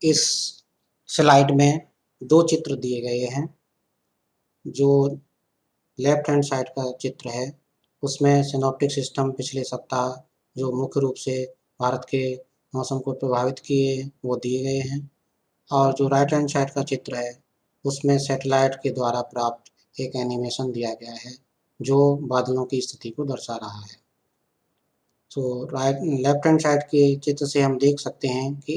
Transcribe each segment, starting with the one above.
इस स्लाइड में 2 चित्र दिए गए हैं। जो लेफ्ट हैंड साइड का चित्र है, उसमें सिनॉप्टिक सिस्टम पिछले सप्ताह जो मुख्य रूप से भारत के मौसम को प्रभावित किए, वो दिए गए हैं। और जो राइट हैंड साइड का चित्र है, उसमें सैटेलाइट के द्वारा प्राप्त एक एनिमेशन दिया गया है, जो बादलों की स्थिति को दर्शा रहा है। तो लेफ्ट हैंड साइड के चित्र से हम देख सकते हैं कि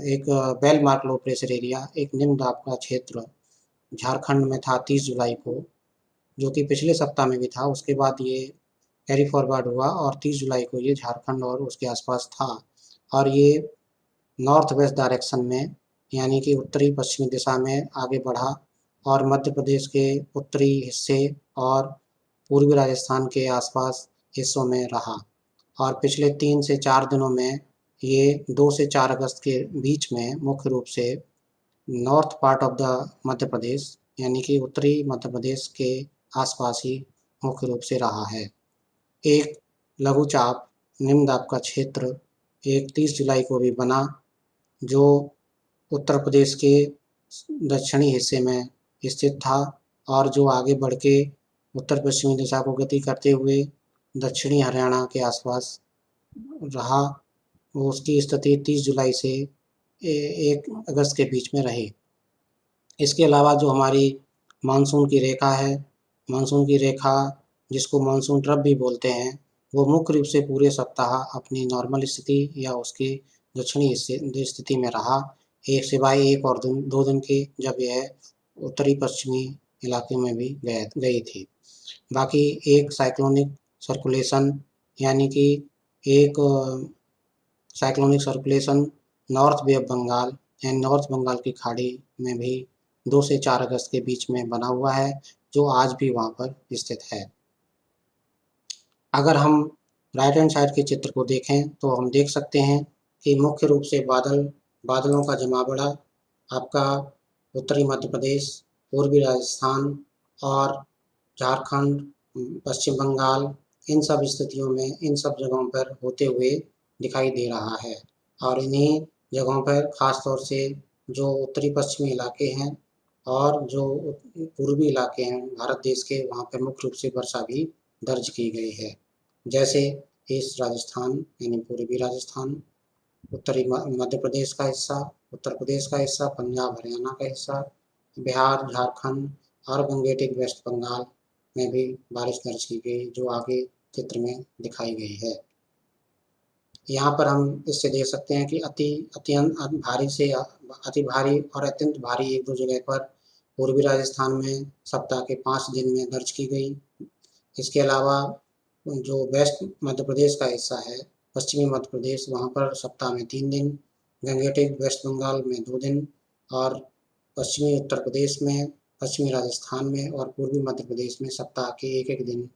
एक well marked low pressure area, एक निम्न दाब का क्षेत्र झारखंड में था 30 जुलाई को, जो कि पिछले सप्ताह में भी था। उसके बाद ये कैरी फॉरवर्ड हुआ और 30 जुलाई को ये झारखंड और उसके आसपास था, और ये नॉर्थ वेस्ट डायरेक्शन में, यानी कि उत्तरी पश्चिमी दिशा में आगे बढ़ा और मध्य प्रदेश के उत्तरी हिस्से और पूर्वी राजस्थान के आसपास हिस्सों में रहा। और पिछले 3 से 4 दिनों में ये 2 से 4 अगस्त के बीच में मुख्य रूप से north part of the Madhya Pradesh, यानी कि उत्तरी मध्य प्रदेश के आसपास ही मुख्य रूप से रहा है। एक लघुचाप निम्न दाब का क्षेत्र एक 30 जुलाई को भी बना, जो उत्तर प्रदेश के दक्षिणी हिस्से में स्थित था और जो आगे बढ़ के उत्तर पश्चिमी दिशा को गति करते हुए दक्षिणी हरियाणा के आसपास रहा। वो उसकी स्थिति 30 जुलाई से 1 अगस्त के बीच में रही। इसके अलावा जो हमारी मानसून की रेखा है, मानसून की रेखा जिसको मानसून ट्रफ भी बोलते हैं, वो मुख्य रूप से पूरे सप्ताह अपनी नॉर्मल स्थिति या उसकी दक्षिणी स्थिति में रहा, एक सिवाय 1 और 2 दिन के, जब यह उत्तरी पश्चिमी इलाके में भी गई थी। बाकी एक साइक्लोनिक सर्कुलेशन, यानी कि एक cyclonic circulation north bay of Bengal and north Bengal की खाड़ी में भी 2 से 4 अगस्त के बीच में बना हुआ है, जो आज भी वहाँ पर स्थित है। अगर हम राइट हैंड साइड के चित्र को देखें तो हम देख सकते हैं कि मुख्य रूप से बादलों का जमावड़ा आपका उत्तरी मध्य प्रदेश, पूर्वी राजस्थान और झारखंड, पश्चिम बंगाल, इन सब स्थितियों में, इन सब जगहों पर होते हुए दिखाई दे रहा है। और इन्हीं जगहों पर ख़ास तौर से जो उत्तरी पश्चिमी इलाके हैं और जो पूर्वी इलाके हैं भारत देश के, वहाँ पर मुख्य रूप से वर्षा भी दर्ज की गई है। जैसे ईस्ट राजस्थान यानी पूर्वी राजस्थान, उत्तरी मध्य प्रदेश का हिस्सा, उत्तर प्रदेश का हिस्सा, पंजाब हरियाणा का हिस्सा, बिहार, झारखंड और गंगेटिक वेस्ट बंगाल में भी बारिश दर्ज की गई, जो आगे चित्र में दिखाई गई है। यहाँ पर हम इससे देख सकते हैं कि अत्यंत भारी से अति भारी और अत्यंत भारी एक दो जगह पर पूर्वी राजस्थान में सप्ताह के 5 दिन में दर्ज की गई। इसके अलावा जो वेस्ट मध्य प्रदेश का हिस्सा है, पश्चिमी मध्य प्रदेश, वहाँ पर सप्ताह में 3 दिन, गंगेटिक वेस्ट बंगाल में 2 दिन और पश्चिमी उत्तर प्रदेश में, पश्चिमी राजस्थान में और पूर्वी मध्य प्रदेश में सप्ताह के एक एक दिन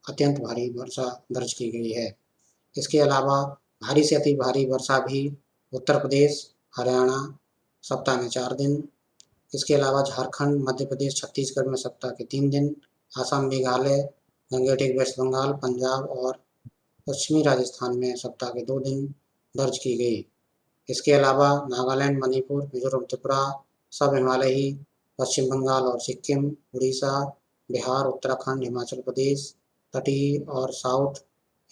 अत्यंत भारी वर्षा दर्ज की गई है। इसके अलावा भारी से अति भारी वर्षा भी उत्तर प्रदेश, हरियाणा सप्ताह में 4 दिन, इसके अलावा झारखंड, मध्य प्रदेश, छत्तीसगढ़ में सप्ताह के 3 दिन, असम, मेघालय, गंगेटिक वेस्ट बंगाल, पंजाब और पश्चिमी राजस्थान में सप्ताह के 2 दिन दर्ज की गई। इसके अलावा नागालैंड, मणिपुर, मिजोरम, त्रिपुरा, सब हिमालयी, पश्चिम बंगाल और सिक्किम, उड़ीसा, बिहार, उत्तराखंड, हिमाचल प्रदेश, तटीय और साउथ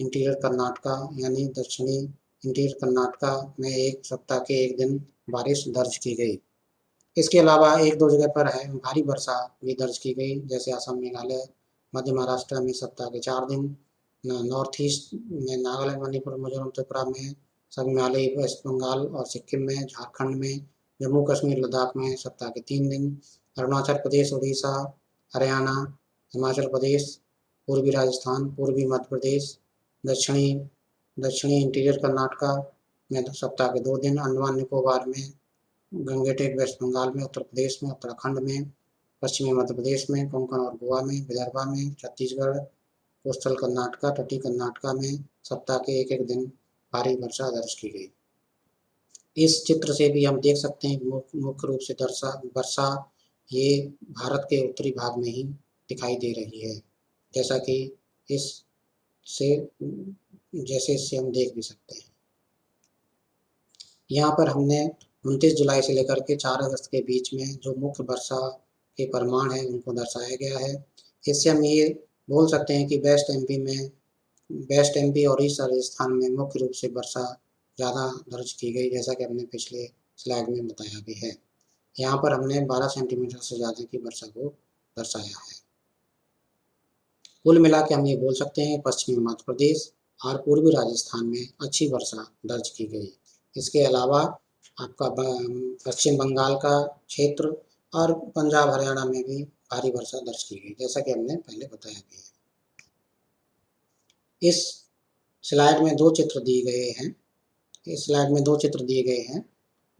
इंटीरियर कर्नाटका यानी दक्षिणी इंटीरियर कर्नाटका में एक सप्ताह के 1 दिन बारिश दर्ज की गई। इसके अलावा एक दो जगह पर है भारी वर्षा भी दर्ज की गई, जैसे असम, मेघालय, मध्य महाराष्ट्र में सप्ताह के 4 दिन, नॉर्थ ईस्ट में नागालैंड, मणिपुर, मिजोरम, त्रिपुरा में, सब हिमालयी, वेस्ट बंगाल और सिक्किम में, झारखंड में, जम्मू कश्मीर, लद्दाख में सप्ताह के 3 दिन, अरुणाचल प्रदेश, उड़ीसा, हरियाणा, हिमाचल प्रदेश, पूर्वी राजस्थान, पूर्वी मध्य प्रदेश, दक्षिणी दक्षिणी इंटीरियर कर्नाटका में सप्ताह के 2 दिन, अंडमान निकोबार में, गंगेटिक वेस्ट बंगाल में, उत्तर प्रदेश में, उत्तराखंड में, पश्चिमी मध्य प्रदेश में, कोंकण और गोवा में, विदर्भा में, छत्तीसगढ़, कोस्टल कर्नाटका, तटीय कर्नाटका में सप्ताह के एक एक दिन भारी वर्षा दर्ज की गई। इस चित्र से भी हम देख सकते हैं मुख्य रूप से वर्षा ये भारत के उत्तरी भाग में ही दिखाई दे रही है, जैसा कि इससे हम देख भी सकते हैं। यहाँ पर हमने 29 जुलाई से लेकर के 4 अगस्त के बीच में जो मुख्य वर्षा के परिमाण हैं उनको दर्शाया गया है। इससे हम ये बोल सकते हैं कि वेस्ट एमपी और ईस्ट राजस्थान में मुख्य रूप से वर्षा ज़्यादा दर्ज की गई, जैसा कि हमने पिछले स्लाइड में बताया भी है। यहाँ पर हमने 12 सेंटीमीटर से ज़्यादा की वर्षा को दर्शाया है। कुल मिला के हम ये बोल सकते हैं पश्चिमी मध्य प्रदेश और पूर्वी राजस्थान में अच्छी वर्षा दर्ज की गई। इसके अलावा आपका पश्चिम बंगाल का क्षेत्र और पंजाब हरियाणा में भी भारी वर्षा दर्ज की गई, जैसा कि हमने पहले बताया भी है। इस स्लाइड में दो चित्र दिए गए हैं। इस स्लाइड में दो चित्र दिए गए हैं।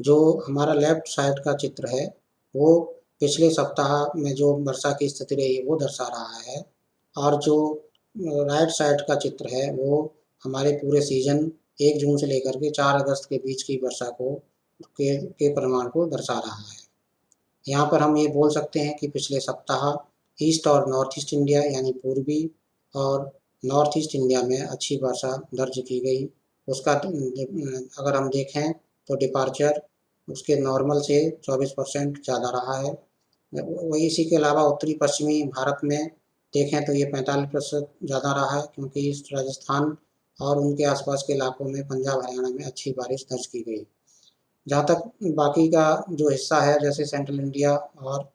जो हमारा लेफ्ट साइड का चित्र है वो पिछले सप्ताह में जो वर्षा की स्थिति रही वो दर्शा रहा है, और जो राइट साइड का चित्र है वो हमारे पूरे सीजन 1 जून से लेकर के 4 अगस्त के बीच की वर्षा के परिमाण को दर्शा रहा है। यहाँ पर हम ये बोल सकते हैं कि पिछले सप्ताह ईस्ट और नॉर्थ ईस्ट इंडिया यानी पूर्वी और नॉर्थ ईस्ट इंडिया में अच्छी वर्षा दर्ज की गई। उसका अगर हम देखें तो डिपार्चर उसके नॉर्मल से 24% ज़्यादा रहा है। वही इसी के अलावा उत्तरी पश्चिमी भारत में देखें तो ये 45% ज़्यादा रहा है, क्योंकि ईस्ट राजस्थान और उनके आसपास के इलाकों में पंजाब हरियाणा में अच्छी बारिश दर्ज की गई। जहाँ तक बाकी का जो हिस्सा है जैसे सेंट्रल इंडिया और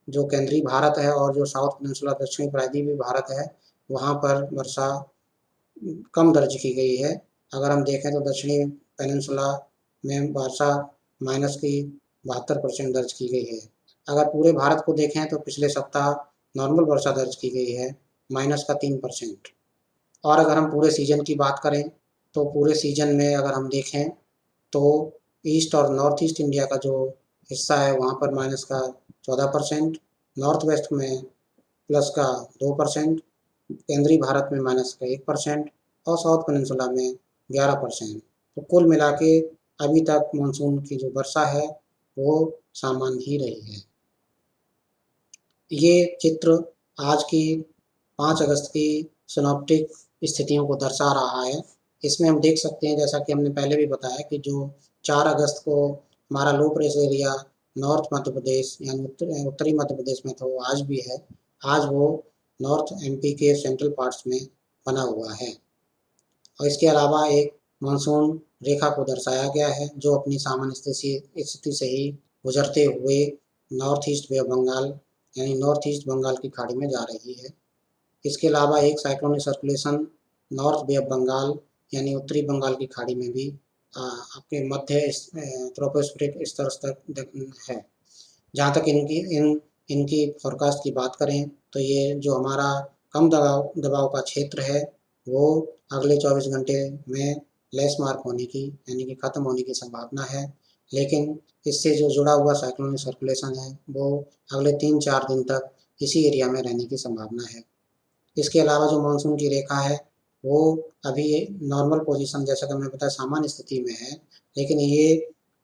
जो केंद्रीय भारत है और जो साउथ पेनिनसुला दक्षिणी प्रायद्वीपीय भारत है, वहाँ पर वर्षा कम दर्ज की गई है। अगर हम देखें तो दक्षिणी पेनिनसुला में वर्षा माइनस की 72% दर्ज की गई है। अगर पूरे भारत को देखें तो पिछले सप्ताह नॉर्मल वर्षा दर्ज की गई है माइनस का 3%। और अगर हम पूरे सीजन की बात करें तो पूरे सीजन में अगर हम देखें तो ईस्ट और नॉर्थ ईस्ट इंडिया का जो हिस्सा है वहाँ पर माइनस का 14%, नॉर्थ वेस्ट में प्लस का 2%, केंद्रीय भारत में माइनस का 1% और साउथ पेनिनसुला में 11%। तो कुल मिला के अभी तक मानसून की जो वर्षा है वो सामान्य ही रही है। ये चित्र आज की 5 अगस्त की सिनॉप्टिक स्थितियों को दर्शा रहा है। इसमें हम देख सकते हैं, जैसा कि हमने पहले भी बताया, कि जो 4 अगस्त को हमारा लो pressure area north Madhya Pradesh यानी उत्तरी मध्य प्रदेश में था, वो आज भी है। आज वो नॉर्थ एमपी के सेंट्रल पार्ट्स में बना हुआ है। और इसके अलावा एक मानसून रेखा को दर्शाया गया है जो अपनी सामान्य स्थिति से ही गुजरते हुए north east bay of Bengal यानी नॉर्थ ईस्ट बंगाल की खाड़ी में जा रही है। इसके अलावा एक cyclonic circulation north bay of Bengal यानी उत्तरी बंगाल की खाड़ी में भी आपके मध्य ट्रोपोस्फेरिक स्तर तक है। जहाँ तक इनकी फोरकास्ट की बात करें तो ये जो हमारा कम दबाव का क्षेत्र है वो अगले 24 घंटे में लेस मार्क होने की यानी कि ख़त्म होने की संभावना है, लेकिन इससे जो जुड़ा हुआ साइक्लोनिक सर्कुलेशन है वो अगले 3-4 दिन तक इसी एरिया में रहने की संभावना है। इसके अलावा जो मानसून की रेखा है वो अभी नॉर्मल पोजीशन जैसा कि हमने बताया सामान्य स्थिति में है, लेकिन ये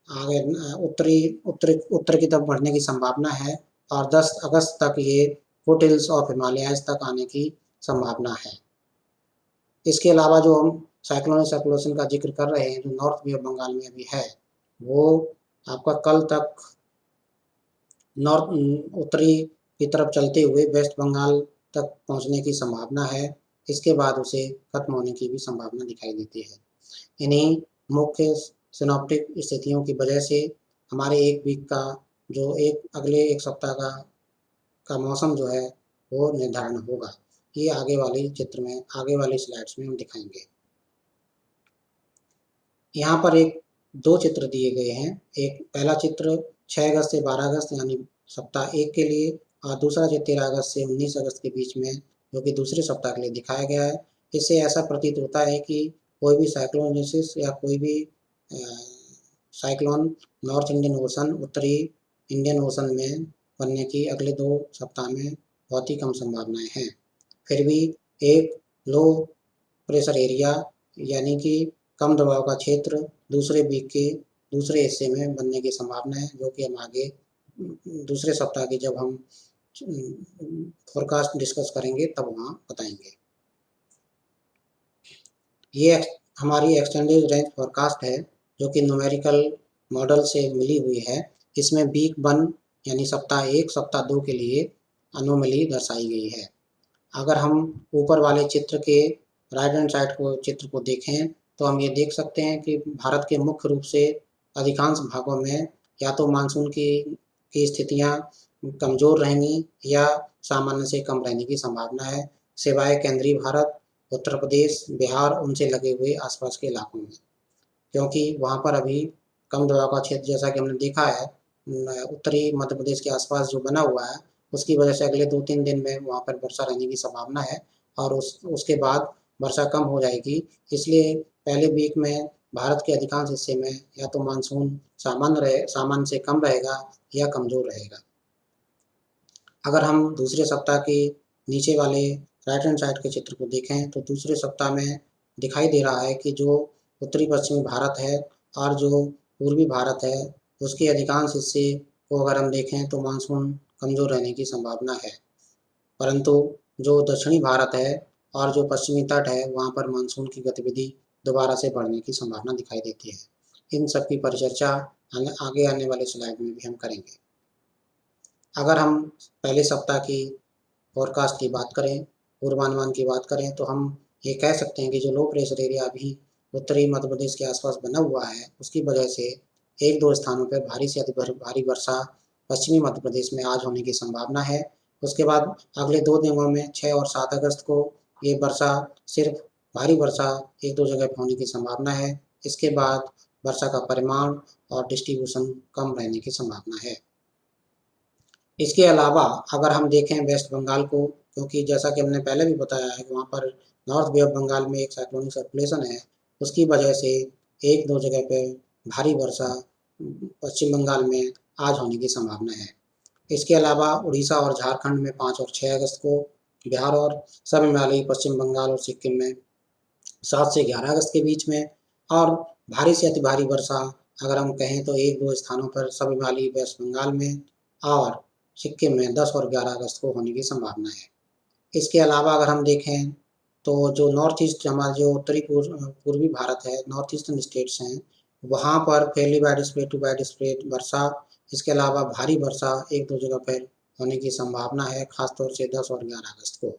आगे उत्तर की तरफ बढ़ने की संभावना है और 10 अगस्त तक ये फुटहिल्स ऑफ हिमालयाज तक आने की संभावना है। इसके अलावा जो हम साइक्लोनिक सर्कुलेशन का जिक्र कर रहे हैं जो नॉर्थ बे ऑफ बंगाल में अभी है, वो आपका कल तक उत्तरी की तरफ चलते हुए वेस्ट बंगाल तक पहुंचने की संभावना है। इसके बाद उसे खत्म होने की भी संभावना दिखाई देती है। इन्हीं मुख्य सिनॉप्टिक स्थितियों की वजह से हमारे एक वीक का जो अगले एक सप्ताह का मौसम जो है वो निर्धारण होगा। ये आगे वाली स्लाइड्स में हम दिखाएंगे। यहाँ पर दो चित्र दिए गए हैं। एक पहला चित्र 6 अगस्त से 12 अगस्त यानी सप्ताह 1 के लिए, और दूसरा चित्र 13 अगस्त से 19 अगस्त के बीच में जो कि दूसरे सप्ताह के लिए दिखाया गया है। इससे ऐसा प्रतीत होता है कि कोई भी साइक्लोनिसिस या कोई भी साइक्लोन नॉर्थ इंडियन ओशन उत्तरी इंडियन ओशन में बनने की अगले 2 सप्ताह में बहुत ही कम संभावनाएं हैं। फिर भी एक लो प्रेशर एरिया यानी कि कम दबाव का क्षेत्र दूसरे वीक के दूसरे हिस्से में बनने की संभावना है, जो कि हम आगे दूसरे सप्ताह की जब हम फोरकास्ट डिस्कस करेंगे तब वहाँ बताएंगे। ये हमारी एक्सटेंडेड रेंज फोरकास्ट है जो कि न्यूमेरिकल मॉडल से मिली हुई है। इसमें वीक 1 यानी सप्ताह 1, सप्ताह 2 के लिए अनोमली दर्शाई गई है। अगर हम ऊपर वाले चित्र के राइट हैंड साइड को चित्र को देखें तो हम ये देख सकते हैं कि भारत के मुख्य रूप से अधिकांश भागों में या तो मानसून की स्थितियां कमज़ोर रहेंगी या सामान्य से कम रहने की संभावना है, सिवाय केंद्रीय भारत, उत्तर प्रदेश, बिहार उनसे लगे हुए आसपास के इलाकों में, क्योंकि वहाँ पर अभी कम दबाव का क्षेत्र जैसा कि हमने देखा है उत्तरी मध्य प्रदेश के आसपास जो बना हुआ है, उसकी वजह से अगले 2-3 दिन में वहाँ पर वर्षा रहने की संभावना है और उसके बाद वर्षा कम हो जाएगी। इसलिए पहले वीक में भारत के अधिकांश हिस्से में या तो मानसून सामान्य से कम रहेगा या कमज़ोर रहेगा। अगर हम दूसरे सप्ताह के नीचे वाले राइट हैंड साइड के चित्र को देखें तो दूसरे सप्ताह में दिखाई दे रहा है कि जो उत्तरी पश्चिमी भारत है और जो पूर्वी भारत है उसके अधिकांश हिस्से को अगर हम देखें तो मानसून कमज़ोर रहने की संभावना है, परंतु जो दक्षिणी भारत है और जो पश्चिमी तट है वहाँ पर मानसून की गतिविधि दोबारा से बढ़ने की संभावना दिखाई देती है। इन सब की परिचर्चा आगे आने वाले स्लाइड में भी हम करेंगे। अगर हम पहले सप्ताह की फोरकास्ट की बात करें, पूर्वानुमान की बात करें, तो हम ये कह सकते हैं कि जो लो प्रेशर एरिया अभी उत्तरी मध्य प्रदेश के आसपास बना हुआ है उसकी वजह से 1-2 स्थानों पर भारी से अति भारी वर्षा पश्चिमी मध्य प्रदेश में आज होने की संभावना है। उसके बाद अगले 2 दिनों में 6 और 7 अगस्त को ये वर्षा सिर्फ भारी वर्षा 1-2 जगह पर होने की संभावना है। इसके बाद वर्षा का परिमाण और डिस्ट्रीब्यूशन कम रहने की संभावना है। इसके अलावा अगर हम देखें वेस्ट बंगाल को, क्योंकि जैसा कि हमने पहले भी बताया है कि वहाँ पर नॉर्थ बे ऑफ बंगाल में एक साइक्लोनिक सर्कुलेशन है, उसकी वजह से 1-2 जगह पे भारी वर्षा पश्चिम बंगाल में आज होने की संभावना है। इसके अलावा उड़ीसा और झारखंड में 5 और 6 अगस्त को, बिहार और सब हिमालयी पश्चिम बंगाल और सिक्किम में 7 से 11 अगस्त के बीच में, और भारी से अति भारी वर्षा अगर हम कहें तो 1-2 स्थानों पर सब हिमालयी वेस्ट बंगाल में और सिक्किम में 10 और 11 अगस्त को होने की संभावना है। इसके अलावा अगर हम देखें तो जो नॉर्थ ईस्ट हमारा जो उत्तरी पूर्वी भारत है, नॉर्थ ईस्टर्न स्टेट्स हैं, वहाँ पर fairly wide spread to wide spread वर्षा, इसके अलावा भारी वर्षा 1-2 जगह पर होने की संभावना है, खासतौर से 10 और 11 अगस्त को।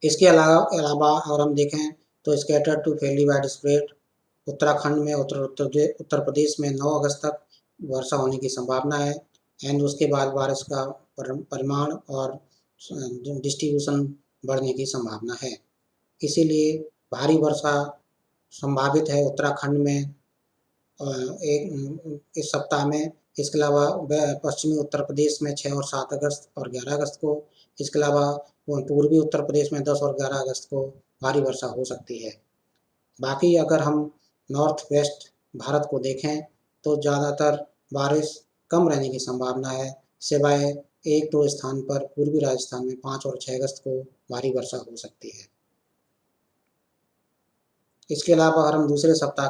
इसके अलावा अगर हम देखें तो scattered to fairly wide spread Uttarakhand में उत्तर प्रदेश में 9 अगस्त तक वर्षा होने की संभावना है एंड उसके बाद बारिश का परिमाण और डिस्ट्रीब्यूशन बढ़ने की संभावना है। इसीलिए भारी वर्षा संभावित है उत्तराखंड में इस सप्ताह में। इसके अलावा पश्चिमी उत्तर प्रदेश में 6 और 7 अगस्त और 11 अगस्त को, इसके अलावा पूर्वी उत्तर प्रदेश में 10 और 11 अगस्त को भारी वर्षा हो सकती है। बाकी अगर हम नॉर्थ वेस्ट भारत को देखें तो ज़्यादातर बारिश कम रहने की संभावना है, सिवाय 1-2 स्थान पर पूर्वी राजस्थान में 5 और 6 अगस्त को भारी वर्षा हो सकती है। इसके अलावा अगर हम दूसरे सप्ताह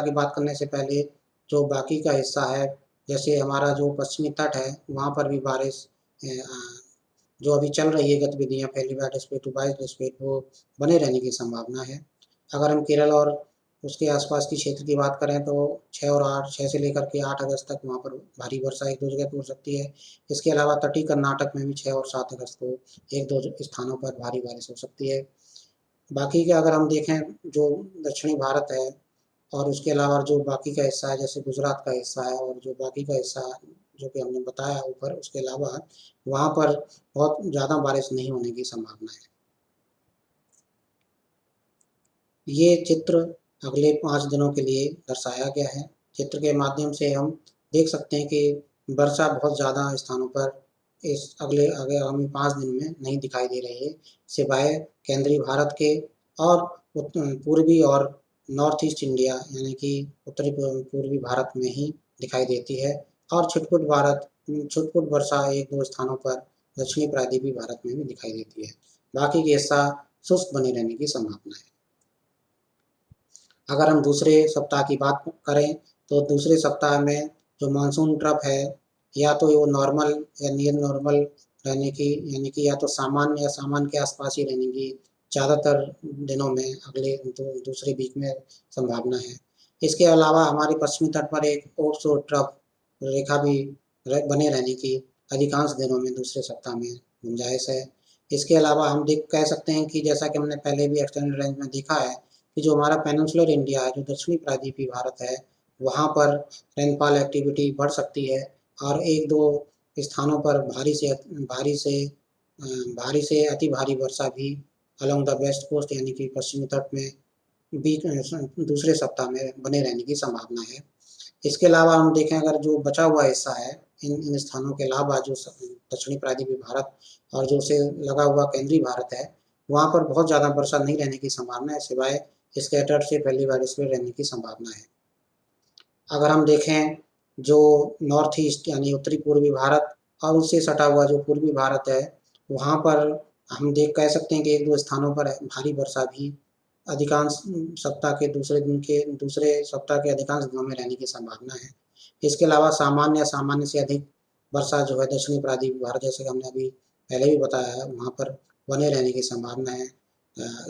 की बात करने से पहले जो बाकी का हिस्सा है, जैसे हमारा जो पश्चिमी तट है वहाँ पर भी बारिश जो अभी चल रही है गतिविधियाँ fairly wide spread to wide spread वो बने रहने की संभावना है। अगर हम केरल और उसके आसपास की क्षेत्र की बात करें तो 6 से लेकर के 8 अगस्त तक वहाँ पर भारी वर्षा 1-2 जगह पर हो सकती है। इसके अलावा तटीय कर्नाटक में भी 6 और 7 अगस्त को 1-2 स्थानों पर भारी बारिश हो सकती है। बाकी का अगर हम देखें जो दक्षिणी भारत है और उसके अलावा जो बाकी का हिस्सा है, जैसे गुजरात का हिस्सा है और जो बाकी का हिस्सा जो कि हमने बताया ऊपर, उसके अलावा वहाँ पर बहुत ज़्यादा बारिश नहीं होने की संभावना है। ये चित्र अगले 5 दिनों के लिए दर्शाया गया है। चित्र के माध्यम से हम देख सकते हैं कि वर्षा बहुत ज़्यादा स्थानों पर इस आगामी 5 दिन में नहीं दिखाई दे रही है, सिवाय केंद्रीय भारत के और पूर्वी और नॉर्थ ईस्ट इंडिया यानी कि उत्तरी पूर्वी भारत में ही दिखाई देती है, और छुटपुट वर्षा 1-2 स्थानों पर दक्षिणी प्रायद्वीपीय भारत में भी दिखाई देती है। बाकी के हिस्सा शुष्क बने रहने की संभावना है। अगर हम दूसरे सप्ताह की बात करें तो दूसरे सप्ताह में जो मानसून ट्रफ है या तो वो नॉर्मल या नियर नॉर्मल रहने की, यानी कि या तो सामान्य या सामान्य के आसपास ही रहने की ज़्यादातर दिनों में अगले दूसरे वीक में संभावना है। इसके अलावा हमारे पश्चिमी तट पर एक ऑफशोर ट्रफ रेखा भी बने रहने की अधिकांश दिनों में दूसरे सप्ताह में गुंजाइश है। इसके अलावा हम देख कह सकते हैं कि जैसा कि हमने पहले भी एक्सटेंडेड रेंज में देखा है कि जो हमारा पेनिनसुलर इंडिया है, जो दक्षिणी प्रायद्वीपीय भारत है, वहाँ पर रेनफॉल एक्टिविटी बढ़ सकती है और एक दो स्थानों पर भारी से अति भारी वर्षा भी अलोंग द वेस्ट कोस्ट यानी कि पश्चिमी तट में दूसरे सप्ताह में बने रहने की संभावना है। इसके अलावा हम देखें अगर जो बचा हुआ हिस्सा है इन स्थानों के अलावा जो दक्षिणी प्रायद्वीपीय भारत और जो उसे लगा हुआ केंद्रीय भारत है, वहाँ पर बहुत ज़्यादा वर्षा नहीं रहने की संभावना है, सिवाय स्कैटर्ड से फैली बारिश में रहने की संभावना है। अगर हम देखें जो नॉर्थ ईस्ट यानी उत्तरी पूर्वी भारत और उससे सटा हुआ जो पूर्वी भारत है, वहाँ पर हम देख कह सकते हैं कि एक दो स्थानों पर भारी वर्षा भी अधिकांश दूसरे सप्ताह के अधिकांश दिनों में रहने की संभावना है। इसके अलावा सामान्य या सामान्य से अधिक वर्षा जो है दक्षिणी प्रायद्वीपीय भारत, जैसे कि हमने अभी पहले भी बताया है, वहाँ पर बने रहने की संभावना है।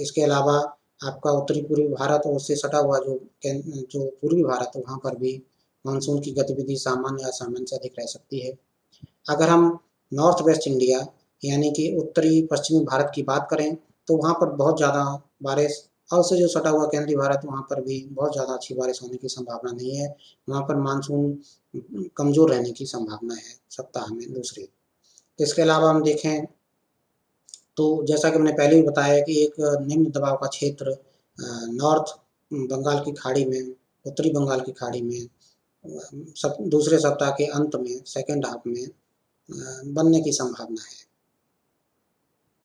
इसके अलावा आपका उत्तरी पूर्वी भारत और उससे सटा हुआ जो पूर्वी भारत है, वहाँ पर भी मानसून की गतिविधि सामान्य या सामान्य से अधिक रह सकती है। अगर हम नॉर्थ वेस्ट इंडिया यानी कि उत्तरी पश्चिमी भारत की बात करें तो वहाँ पर बहुत ज़्यादा बारिश और उससे जो सटा हुआ केंद्रीय भारत, वहाँ पर भी बहुत ज़्यादा अच्छी बारिश होने की संभावना नहीं है। वहाँ पर मानसून कमज़ोर रहने की संभावना है सप्ताह में दूसरी। इसके अलावा हम देखें तो जैसा कि मैंने पहले भी बताया कि एक निम्न दबाव का क्षेत्र नॉर्थ बंगाल की खाड़ी में, उत्तरी बंगाल की खाड़ी में दूसरे सप्ताह के अंत में सेकेंड हाफ में बनने की संभावना है।